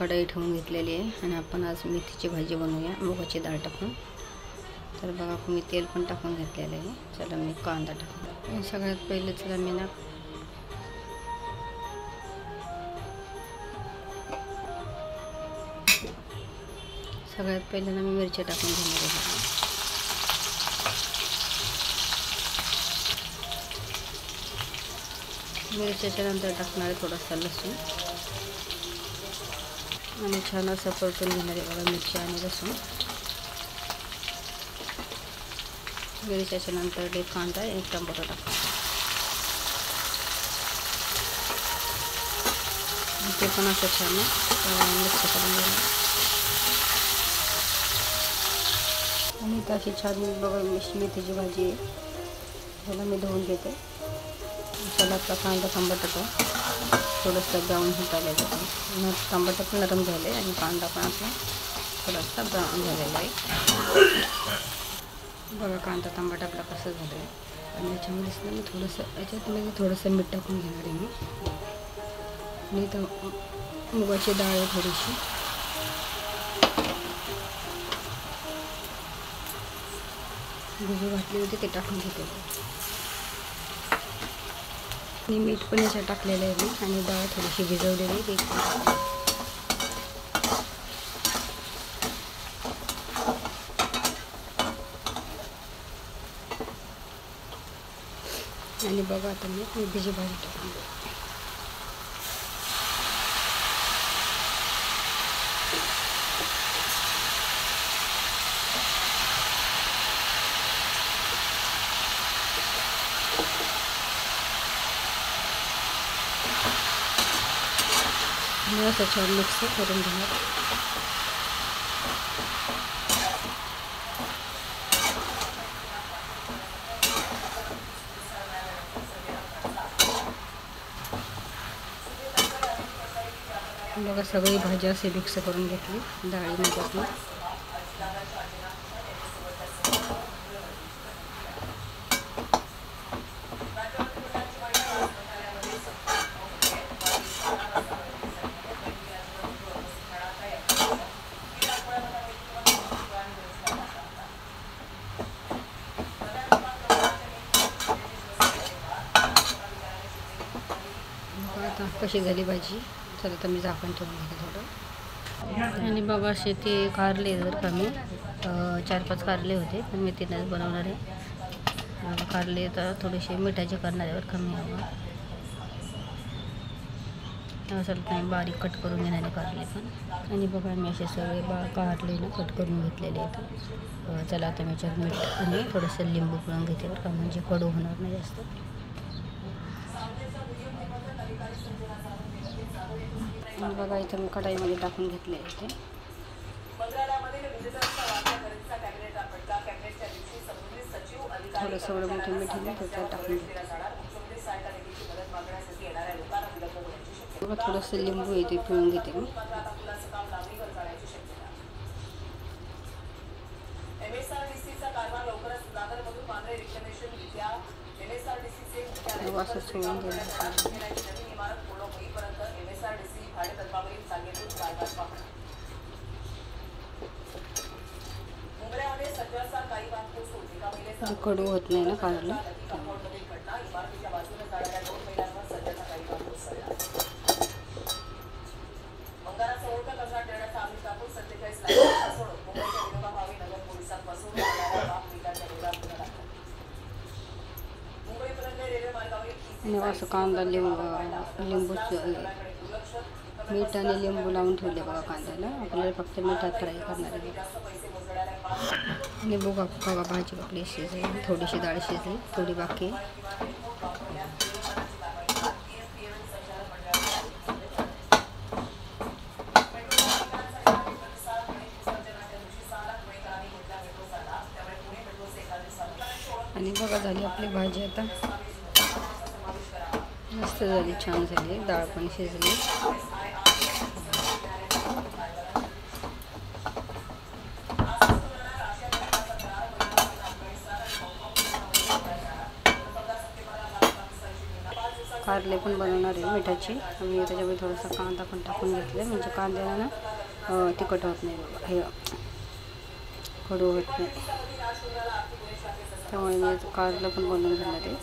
कढई ठेवून घेतलेली आहे आणि आपण आज मेथीची भाजी बनवूया मुगाची डाळ टाकून। तर बघा मी तेल पण टाकून घेतलेलं आहे। चला मी कांदा टाकून सगळ्यात पहिले चला मी ना मी मिरची टाकून घेणार आहे। मिरच्याच्या नंतर टाकणार आहे थोडासा लसूण आणि छान असं परतून घेणार आहे बघा मिरची आणि लसूण। मिरच्याच्या नंतर एक कांदा एक टमाटर टाकणार ते पण असं छान मिक्स करून घेणार आणि तशी छान बघा मेथीची भाजी आहे। ह्याला मी धुवून घेते। चला आपला कांदा टमाटर थोडंसं ब्राऊन होत आलं आहे। टमाटर पण नरम झाले आणि कांदा पण आपला थोडासा ब्राऊन झालेला आहे। बघा कांदा टमाटर आपला कसं झालं आहे आणि याच्यामध्ये मी थोडंसं मीठ टाकून घेणार आहे मी तर मुगाची डाळ आहे थोडीशी भिजू घातली होती ते टाकून घेते आणि मीठ पण याच्यात टाकलेलं आहे मी आणि डाळ थोडीशी भिजवलेली आहे आणि बघा आता मी मेथीची भाजी टाकून असं छान मिक्स करून घेणार। बघा सगळी भाजी असे मिक्स करून घेतली डाळीमध्ये। आता कशी झाली भाजी चला तर मी झाकण ठेवून घेते थोडं आणि बघा असे ते कारले जर का मी 4-5 कारले होते पण मी तिनेच बनवणार आहे। कारले तर थोडेसे मिठाचे करणाऱ्यावर कमी हवं असेल तर बारीक कट करून घेणारे कारले पण आणि बघा मी असे सगळे कारले ना कट करून घेतलेले आहेत। चला आता मी याच्यात मीठ आणि थोडंसं लिंबू पिळून घेते बरं का म्हणजे कडू होणार नाही जास्त। आणि बघा इथं मी कढाईमध्ये टाकून घेतले इथे थोडंसं एवढं मोठं मीठ त्याच्यात टाकून घेते बघा थोडंसं लिंबू इथे पिळून घेते मी असं सोडून द्यायचं कडू होत नाही ना कारलं असं कांदा लिंबू मीठ आणि लिंबू लावून ठेवले बघा कांद्याला आपल्याला फक्त मिठात फ्राय करणार आहे आणि बघा भाजी आपली शिजली थोडीशी डाळ शिजली थोडी बाकी आणि बघा झाली आपली भाजी आता मस्त झाली छान झाली डाळ पण शिजली कारले कारले पण बनवणार आहे मिठाचे. मी त्याच्यामध्ये थोडासा कांदा पण टाकून घेतला, म्हणजे कांद्याला ना तिखट होत नाही बघा, हे कडू होत नाही, त्यामुळे मी कारलं पण बनवून घेणार आहे.